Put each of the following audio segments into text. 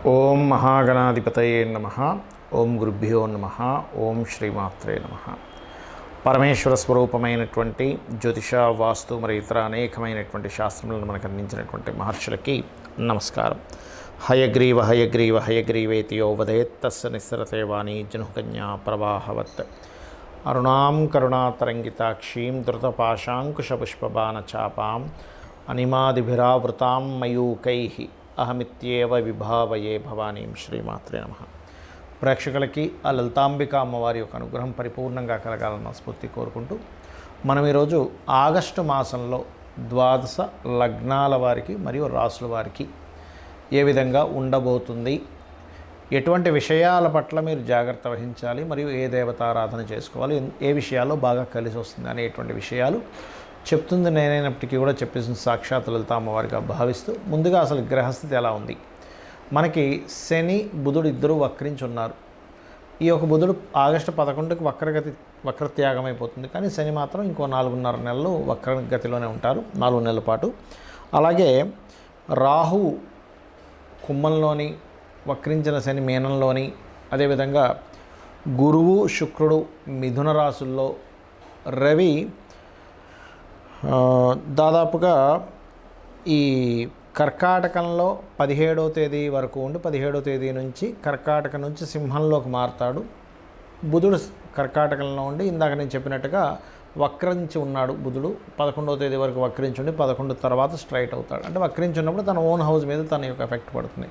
ఓం మహాగణాధిపతయే నమః. ఓం గురుభ్యో నమః. ఓం శ్రీమాత్రే నమః. పరమేశ్వర స్వరూపమైనటువంటి జ్యోతిష, వాస్తు మరియు ఇతర అనేకమైనటువంటి శాస్త్రములను మనకు అందించినటువంటి మహర్షులకి నమస్కారం. హయగ్రీవ హయగ్రీవ హయగ్రీవేతి యో వదేత్ తస్య నిస్సరతే వాణి జనుకన్యా ప్రవాహవత్. అరుణాం కరుణాతరంగితాక్షీం ధృతపాశాంకుశపుష్పబాణచాపాం అనిమాదిభిరావృతాం మయూకైః అహమిత్యేవ విభావయే భవానీం. శ్రీమాత్రే నమః. ప్రేక్షకులకి ఆ లలితాంబిక అమ్మవారి యొక్క అనుగ్రహం పరిపూర్ణంగా కలగాలని మనస్ఫూర్తి కోరుకుంటూ మనం ఈరోజు ఆగస్టు మాసంలో ద్వాదశ లగ్నాల వారికి మరియు రాసుల వారికి ఏ విధంగా ఉండబోతుంది, ఎటువంటి విషయాల పట్ల మీరు జాగ్రత్త వహించాలి, మరియు ఏ దేవతారాధన చేసుకోవాలి, ఏ విషయాల్లో బాగా కలిసి వస్తుంది అనేటువంటి విషయాలు చెప్తుంది నేనైనప్పటికీ కూడా చెప్పేసిన సాక్షాత్ లలిత అమ్మవారిగా భావిస్తూ, ముందుగా అసలు గ్రహస్థితి ఎలా ఉంది. మనకి శని బుధుడు ఇద్దరు వక్రించి ఉన్నారు. ఈ యొక్క బుధుడు ఆగస్టు 11కి వక్రత్యాగం అయిపోతుంది, కానీ శని మాత్రం ఇంకో 4.5 నెలలు వక్రగతిలోనే ఉంటారు, 4 నెలల పాటు. అలాగే రాహు కుంభంలోని, వక్రించిన శని మీనంలోని, అదేవిధంగా గురువు శుక్రుడు మిథున రాశుల్లో, రవి దాదాపుగా ఈ కర్కాటకంలో 17వ తేదీ వరకు ఉండి 17వ తేదీ నుంచి కర్కాటక నుంచి సింహంలోకి మారుతాడు. బుధుడు కర్కాటకంలో ఉండి ఇందాక నేను చెప్పినట్టుగా వక్రించి ఉన్నాడు. బుధుడు 11వ తేదీ వరకు వక్రించి ఉండి 11 తర్వాత స్ట్రైట్ అవుతాడు. అంటే వక్రించి ఉన్నప్పుడు తన ఓన్ హౌస్ మీద తన యొక్క ఎఫెక్ట్ పడుతుంది.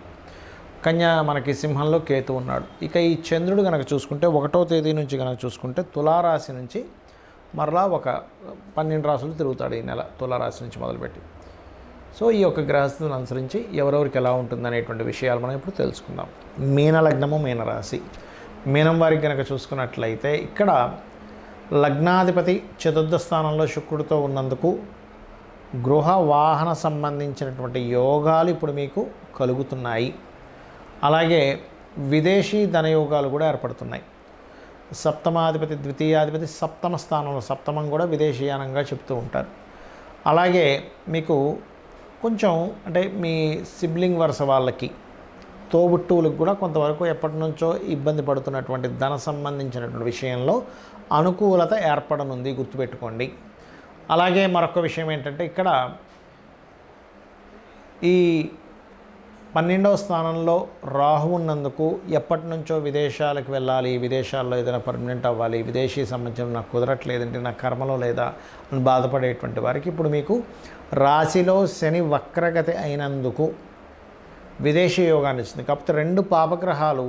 కన్యా మనకి సింహంలో కేతు ఉన్నాడు. ఇక ఈ చంద్రుడు కనుక చూసుకుంటే 1వ తేదీ నుంచి కనుక చూసుకుంటే తులారాశి నుంచి మరలా ఒక 12 రాశులు తిరుగుతాడు ఈ నెల, తులారాశి నుంచి మొదలుపెట్టి. సో ఈ యొక్క గ్రహస్థితిని అనుసరించి ఎవరెవరికి ఎలా ఉంటుంది అనేటువంటి విషయాలు మనం ఇప్పుడు తెలుసుకుందాం. మీనలగ్నము, మీనరాశి. మీనం వారికి కనుక చూసుకున్నట్లయితే ఇక్కడ లగ్నాధిపతి చతుర్థ స్థానంలో శుక్రుడితో ఉన్నందుకు గృహ వాహన సంబంధించినటువంటి యోగాలు ఇప్పుడు మీకు కలుగుతున్నాయి. అలాగే విదేశీ ధనయోగాలు కూడా ఏర్పడుతున్నాయి. సప్తమాధిపతి ద్వితీయాధిపతి సప్తమ స్థానంలో, సప్తమం కూడా విదేశీయానంగా చెప్తూ ఉంటారు. అలాగే మీకు కొంచెం అంటే మీ సిబ్లింగ్ వరుస వాళ్ళకి, తోబుట్టువులకు కూడా కొంతవరకు ఎప్పటి నుంచో ఇబ్బంది పడుతున్నటువంటి ధన సంబంధించినటువంటి విషయంలో అనుకూలత ఏర్పడనుంది, గుర్తుపెట్టుకోండి. అలాగే మరొక విషయం ఏంటంటే ఇక్కడ ఈ 12వ స్థానంలో రాహు ఉన్నందుకు ఎప్పటి నుంచో విదేశాలకు వెళ్ళాలి, విదేశాల్లో ఏదైనా పర్మనెంట్ అవ్వాలి, విదేశీ సంబంధించిన నాకు కుదరట్లేదంటే నా కర్మలో లేదా అని బాధపడేటువంటి వారికి ఇప్పుడు మీకు రాశిలో శని వక్రగతి అయినందుకు విదేశీ యోగాన్ని ఇస్తుంది. కాకపోతే 2 పాపగ్రహాలు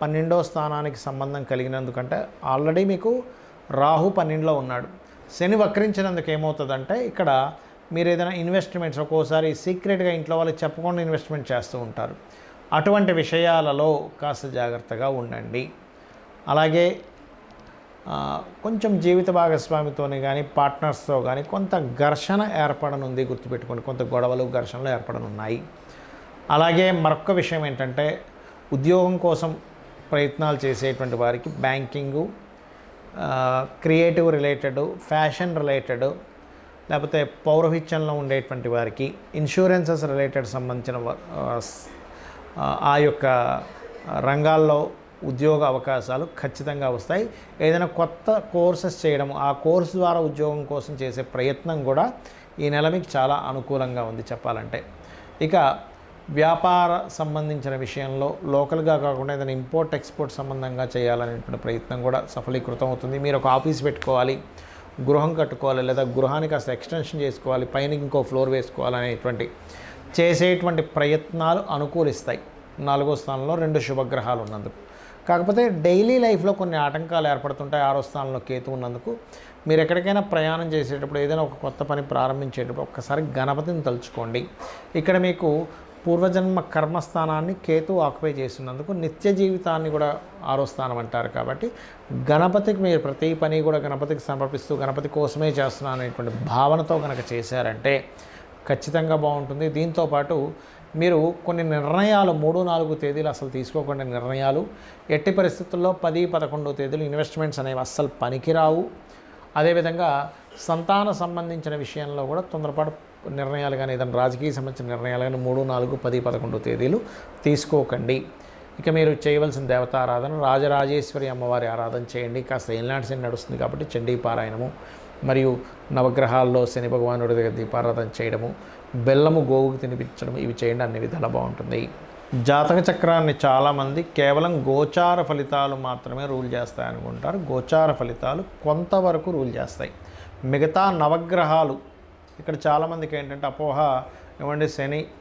12వ స్థానానికి సంబంధం కలిగినందుకంటే ఆల్రెడీ మీకు రాహు 12లో ఉన్నాడు. శని వక్రించినందుకు ఏమవుతుందంటే ఇక్కడ మీరు ఏదైనా ఇన్వెస్ట్మెంట్స్ ఒక్కోసారి సీక్రెట్గా ఇంట్లో వాళ్ళకి చెప్పకుండా ఇన్వెస్ట్మెంట్ చేస్తూ ఉంటారు. అటువంటి విషయాలలో కాస్త జాగ్రత్తగా ఉండండి. అలాగే కొంచెం జీవిత భాగస్వామితోనే కానీ పార్ట్నర్స్తో కానీ కొంత ఘర్షణ ఏర్పడనుంది, గుర్తుపెట్టుకోండి. కొంత గొడవలు, ఘర్షణలు ఏర్పడనున్నాయి. అలాగే మరొక విషయం ఏంటంటే ఉద్యోగం కోసం ప్రయత్నాలు చేసేటువంటి వారికి banking, creative related, fashion related, లేకపోతే పౌరహిత్యంలో ఉండేటువంటి వారికి ఇన్సూరెన్సెస్ రిలేటెడ్ సంబంధించిన ఆ యొక్క రంగాల్లో ఉద్యోగ అవకాశాలు ఖచ్చితంగా వస్తాయి. ఏదైనా కొత్త కోర్సెస్ చేయడం, ఆ కోర్సు ద్వారా ఉద్యోగం కోసం చేసే ప్రయత్నం కూడా ఈ నెల మీకు చాలా అనుకూలంగా ఉంది చెప్పాలంటే. ఇక వ్యాపార సంబంధించిన విషయంలో లోకల్గా కాకుండా ఏదైనా ఇంపోర్ట్ ఎక్స్పోర్ట్ సంబంధంగా చేయాలనేటువంటి ప్రయత్నం కూడా సఫలీకృతం అవుతుంది. మీరు ఒక ఆఫీస్ పెట్టుకోవాలి, గృహం కట్టుకోవాలి, లేదా గృహానికి కాస్త ఎక్స్టెన్షన్ చేసుకోవాలి, పైన ఇంకో ఫ్లోర్ వేసుకోవాలనేటువంటి చేసేటువంటి ప్రయత్నాలు అనుకూలిస్తాయి. 4వ స్థానంలో 2 శుభగ్రహాలు ఉన్నందుకు. కాకపోతే డైలీ లైఫ్లో కొన్ని ఆటంకాలు ఏర్పడుతుంటాయి 6వ స్థానంలో కేతు ఉన్నందుకు. మీరు ఎక్కడికైనా ప్రయాణం చేసేటప్పుడు, ఏదైనా ఒక కొత్త పని ప్రారంభించేటప్పుడు ఒక్కసారి గణపతిని తలుచుకోండి. ఇక్కడ మీకు పూర్వజన్మ కర్మస్థానాన్ని కేతు ఆక్యుపై చేస్తున్నందుకు నిత్య జీవితాన్ని కూడా 6వ స్థానం అంటారు. కాబట్టి గణపతికి మీరు ప్రతి పని కూడా గణపతికి సమర్పిస్తూ గణపతి కోసమే చేస్తున్నాను అనేటువంటి భావనతో కనుక చేశారంటే ఖచ్చితంగా బాగుంటుంది. దీంతోపాటు మీరు కొన్ని నిర్ణయాలు 3, 4 తేదీలు అసలు తీసుకోకుండా నిర్ణయాలు, ఎట్టి పరిస్థితుల్లో 10, 11 తేదీలు ఇన్వెస్ట్మెంట్స్ అనేవి అస్సలు పనికిరావు. అదేవిధంగా సంతాన సంబంధించిన విషయంలో కూడా తొందరపాటు నిర్ణయాలు కానీ ఏదైనా రాజకీయ సంబంధించిన నిర్ణయాలు కానీ 3, 4, 10, 11 తేదీలు తీసుకోకండి. ఇక మీరు చేయవలసిన దేవతారాధన రాజరాజేశ్వరి అమ్మవారి ఆరాధన చేయండి. కాస్త ఏలినాటి శని నడుస్తుంది కాబట్టి చండీ పారాయణము, మరియు నవగ్రహాల్లో శని భగవానుడి దగ్గర దీపారాధన చేయడము, బెల్లము గోవుకు తినిపించడం, ఇవి చేయండి. అన్ని విధాలా బాగుంటుంది. జాతక చక్రాన్ని చాలామంది కేవలం గోచార ఫలితాలు మాత్రమే రూల్ చేస్తాయి అనుకుంటారు. గోచార ఫలితాలు కొంతవరకు రూల్ చేస్తాయి. మిగతా నవగ్రహాలు ఇక్కడ చాలామందికి ఏంటంటే అపోహ, ఏమంటే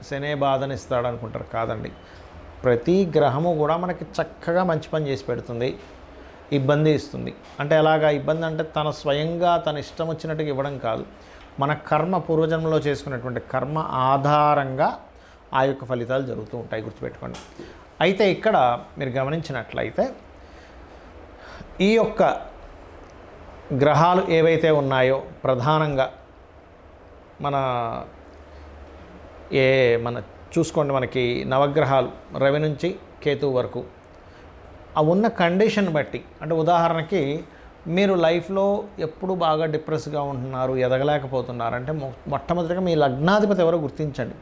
శనే బాధనిస్తాడు అనుకుంటారు. కాదండి, ప్రతి గ్రహము కూడా మనకి చక్కగా మంచి పని చేసి పెడుతుంది, ఇబ్బంది ఇస్తుంది. అంటే ఎలాగా ఇబ్బంది అంటే తన స్వయంగా తన ఇష్టం వచ్చినట్టుగా ఇవ్వడం కాదు, మన కర్మ పూర్వజన్మలో చేసుకున్నటువంటి కర్మ ఆధారంగా ఆ యొక్క ఫలితాలు జరుగుతూ ఉంటాయి, గుర్తుపెట్టుకోండి. అయితే ఇక్కడ మీరు గమనించినట్లయితే ఈ యొక్క గ్రహాలు ఏవైతే ఉన్నాయో ప్రధానంగా మన చూసుకోండి, మనకి నవగ్రహాలు రవి నుంచి కేతువు వరకు ఆ ఉన్న కండిషన్ బట్టి, అంటే ఉదాహరణకి మీరు లైఫ్లో ఎప్పుడు బాగా డిప్రెస్గా ఉంటున్నారు, ఎదగలేకపోతున్నారు అంటే మొట్టమొదటిగా మీ లగ్నాధిపతి ఎవరో గుర్తించండి.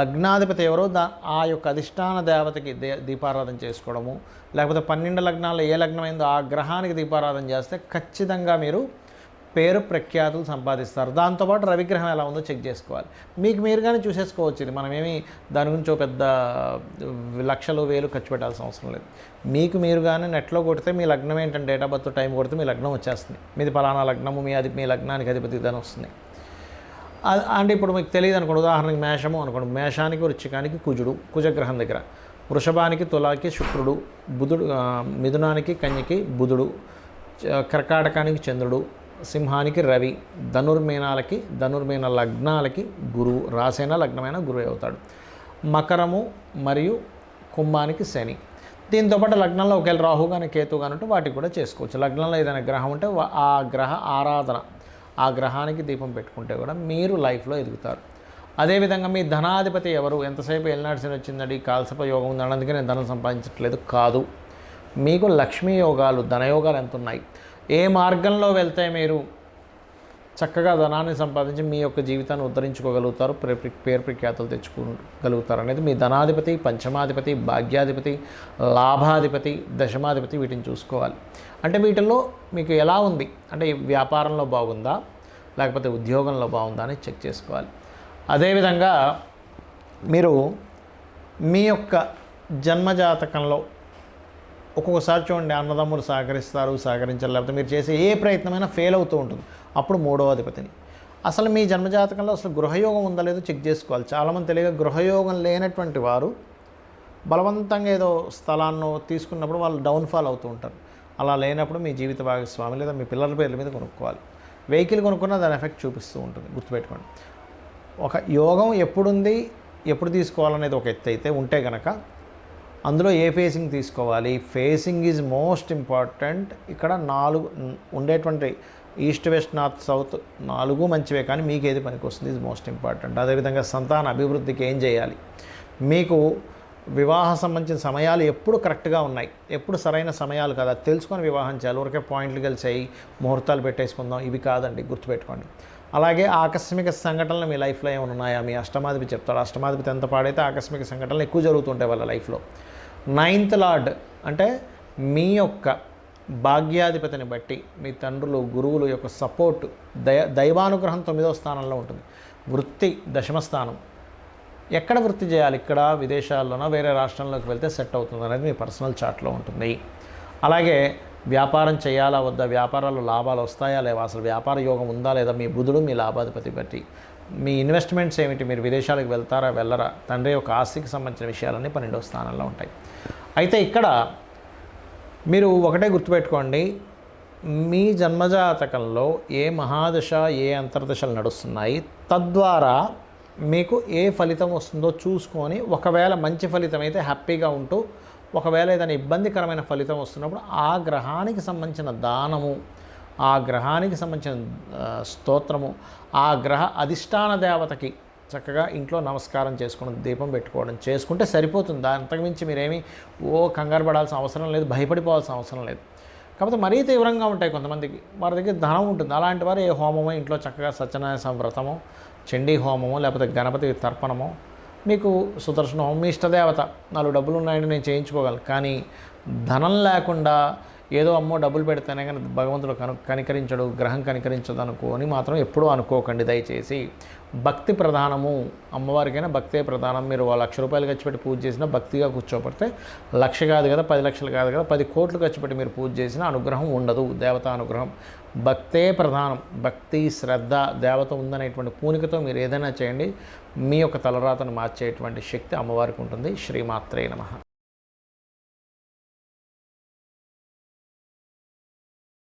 లగ్నాధిపతి ఎవరో ఆ యొక్క అధిష్టాన దేవతకి దీపారాధన చేసుకోవడము, లేకపోతే 12 లగ్నాల్లో ఏ లగ్నమైందో ఆ గ్రహానికి దీపారాధన చేస్తే ఖచ్చితంగా మీరు పేరు ప్రఖ్యాతులు సంపాదిస్తారు. దాంతోపాటు రవిగ్రహం ఎలా ఉందో చెక్ చేసుకోవాలి. మీకు మీరుగానే చూసేసుకోవచ్చు. ఇది మనమేమి దాని గురించి ఒక పెద్ద లక్షలు వేలు ఖర్చు పెట్టాల్సిన అవసరం లేదు. మీకు మీరుగానే నెట్లో కొడితే మీ లగ్నం ఏంటంటే డేట్ ఆఫ్ బర్త్ టైం కొడితే మీ లగ్నం వచ్చేస్తుంది. మీది పలానా లగ్నము, మీ లగ్నానికి అధిపతి దాని వస్తుంది. అంటే ఇప్పుడు మీకు తెలియదు అనుకోండి, ఉదాహరణకి మేషము అనుకోండి, మేషానికి వృశ్చికానికి కుజుడు కుజగ్రహం దగ్గర, వృషభానికి తులాకి శుక్రుడు, బుధుడు మిథునానికి కన్యకి బుధుడు, కర్కాటకానికి చంద్రుడు, సింహానికి రవి, ధనుర్మీన లగ్నాలకి గురువు, రాసైన లగ్నమైన గురువు అవుతాడు. మకరము మరియు కుంభానికి శని. దీంతోపాటు లగ్నంలో ఒకవేళ రాహు కానీ కేతు కానీ ఉంటే వాటికి కూడా చేసుకోవచ్చు. లగ్నంలో ఏదైనా గ్రహం ఉంటే ఆ గ్రహ ఆరాధన, ఆ గ్రహానికి దీపం పెట్టుకుంటే కూడా మీరు లైఫ్లో ఎదుగుతారు. అదేవిధంగా మీ ధనాధిపతి ఎవరు, ఎంతసేపు ఏలినాటి శని వచ్చిందండి, కాల్సప యోగం ఉందండి అందుకే నేను ధనం సంపాదించట్లేదు కాదు. మీకు లక్ష్మీ యోగాలు, ధనయోగాలు ఎంత ఉన్నాయి, ఏ మార్గంలో వెళ్తే మీరు చక్కగా ధనాన్ని సంపాదించి మీ యొక్క జీవితాన్ని ఉద్ధరించుకోగలుగుతారు, పేరు ప్రఖ్యాతులు తెచ్చుకోగలుగుతారు అనేది మీ ధనాధిపతి, పంచమాధిపతి, భాగ్యాధిపతి, లాభాధిపతి, దశమాధిపతి వీటిని చూసుకోవాలి. అంటే వీటిల్లో మీకు ఎలా ఉంది అంటే వ్యాపారంలో బాగుందా లేకపోతే ఉద్యోగంలో బాగుందా అని చెక్ చేసుకోవాలి. అదేవిధంగా మీరు మీ యొక్క జన్మజాతకంలో ఒక్కొక్కసారి చూడండి, అన్నదమ్ములు సహకరించారు, లేకపోతే మీరు చేసే ఏ ప్రయత్నమైనా ఫెయిల్ అవుతూ ఉంటుంది. అప్పుడు 3వ అధిపతిని అసలు మీ జన్మజాతకంలో అసలు గృహయోగం ఉందా లేదో చెక్ చేసుకోవాలి. చాలామంది తెలియక గృహయోగం లేనటువంటి వారు బలవంతంగా ఏదో స్థలాన్ని తీసుకున్నప్పుడు వాళ్ళు డౌన్ఫాల్ అవుతూ ఉంటారు. అలా లేనప్పుడు మీ జీవిత భాగస్వామి లేదా మీ పిల్లల పేర్ల మీద కొనుక్కోవాలి. వెహికల్ కొనుక్కున్నా దాని ఎఫెక్ట్ చూపిస్తూ ఉంటుంది, గుర్తుపెట్టుకోండి. ఒక యోగం ఎప్పుడుంది, ఎప్పుడు తీసుకోవాలనేది ఒక ఎత్తు అయితే ఉంటే కనుక అందులో ఏ ఫేసింగ్ తీసుకోవాలి, ఫేసింగ్ ఈజ్ మోస్ట్ ఇంపార్టెంట్. ఇక్కడ 4 ఉండేటువంటి ఈస్ట్, వెస్ట్, నార్త్, సౌత్ 4 మంచివే, కానీ మీకు ఏది పనికి వస్తుంది ఈజ్ మోస్ట్ ఇంపార్టెంట్. అదేవిధంగా సంతాన అభివృద్ధికి ఏం చేయాలి, మీకు వివాహ సంబంధించిన సమయాలు ఎప్పుడు కరెక్ట్గా ఉన్నాయి, ఎప్పుడు సరైన సమయాలు కదా తెలుసుకొని వివాహం చేయాలి. ఊరికే పాయింట్లు కలిసాయి ముహూర్తాలు పెట్టేసుకుందాం ఇవి కాదండి, గుర్తుపెట్టుకోండి. అలాగే ఆకస్మిక సంఘటనలు మీ లైఫ్లో ఏమైనా ఉన్నాయా, మీ అష్టమాధిపతి చెప్తాడు. అష్టమాధిపతి ఎంత పాడైతే ఆకస్మిక సంఘటనలు ఎక్కువ జరుగుతుంటాయి వాళ్ళ లైఫ్లో. 9th లార్డ్ అంటే మీ యొక్క భాగ్యాధిపతిని బట్టి మీ తండ్రులు, గురువులు యొక్క సపోర్ట్, దైవానుగ్రహం 9వ స్థానంలో ఉంటుంది. వృత్తి 10వ స్థానం. ఎక్కడ వృత్తి చేయాలి, ఇక్కడ విదేశాల్లోనో వేరే రాష్ట్రంలోకి వెళ్తే సెట్ అవుతుంది అనేది మీ పర్సనల్ చార్ట్లో ఉంటుంది. అలాగే వ్యాపారం చేయాలా వద్దా, వ్యాపారాలు లాభాలు వస్తాయా లేవా, అసలు వ్యాపార యోగం ఉందా లేదా, మీ బుధుడు మీ లాభాధిపతి బట్టి. మీ ఇన్వెస్ట్మెంట్స్ ఏమిటి, మీరు విదేశాలకు వెళ్తారా వెళ్ళరా, తండ్రి యొక్క ఆస్తికి సంబంధించిన విషయాలన్నీ 12వ స్థానంలో ఉంటాయి. అయితే ఇక్కడ మీరు ఒకటే గుర్తుపెట్టుకోండి, మీ జన్మజాతకంలో ఏ మహాదశ ఏ అంతర్దశలు నడుస్తున్నాయి, తద్వారా మీకు ఏ ఫలితం వస్తుందో చూసుకొని, ఒకవేళ మంచి ఫలితం అయితే హ్యాపీగా ఉంటూ, ఒకవేళ ఏదైనా ఇబ్బందికరమైన ఫలితం వస్తున్నప్పుడు ఆ గ్రహానికి సంబంధించిన దానము, ఆ గ్రహానికి సంబంధించిన స్తోత్రము, ఆ గ్రహ అధిష్టాన దేవతకి చక్కగా ఇంట్లో నమస్కారం చేసుకోవడం, దీపం పెట్టుకోవడం చేసుకుంటే సరిపోతుంది. అంతకుమించి మీరేమీ కంగారు పడాల్సిన అవసరం లేదు, భయపడిపోవాల్సిన అవసరం లేదు. కాకపోతే మరీ తీవ్రంగా ఉంటాయి కొంతమందికి, వారి దగ్గర ధనం ఉంటుంది. అలాంటి వారు ఏ హోమమో ఇంట్లో చక్కగా సత్యనారాయణ వ్రతమో, చండీ హోమమో, లేకపోతే గణపతి తర్పణమో, మీకు సుదర్శన హోమం, మీ ఇష్టదేవత 4 డబ్బులు ఉన్నాయండి నేను చేయించుకోగలను, కానీ ధనం లేకుండా ఏదో అమ్మో డబ్బులు పెడితేనే కానీ భగవంతుడు కనికరించడు, గ్రహం కనికరించదు అనుకోని మాత్రం ఎప్పుడూ అనుకోకండి దయచేసి. భక్తి ప్రధానము, అమ్మవారికైనా భక్తే ప్రధానం. మీరు 1,00,000 రూపాయలు ఖర్చు పెట్టి పూజ చేసినా భక్తిగా కూర్చోబడితే 1,00,000 కాదు కదా, 10 లక్షలు కాదు కదా, 10 కోట్లు ఖర్చు పెట్టి మీరు పూజ చేసిన అనుగ్రహం ఉండదు, దేవతా అనుగ్రహం. భక్తే ప్రధానం. భక్తి, శ్రద్ధ, దేవత ఉందనేటువంటి పూనికతో మీరు ఏదైనా చేయండి, మీ యొక్క తలరాతను మార్చేటువంటి శక్తి అమ్మవారికి ఉంటుంది. శ్రీమాత్రే నమః.